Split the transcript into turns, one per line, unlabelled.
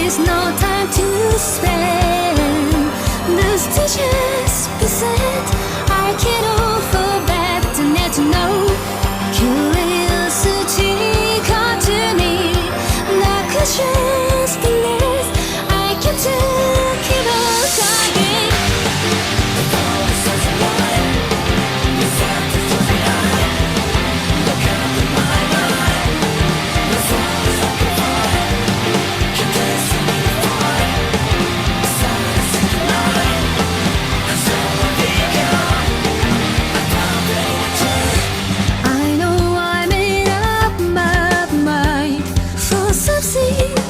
is no time to spend. The stage has been set. I can't offer back to let you know. 교회에 스치 거주니 나 just believe I can take it all again. I know I made up my mind for something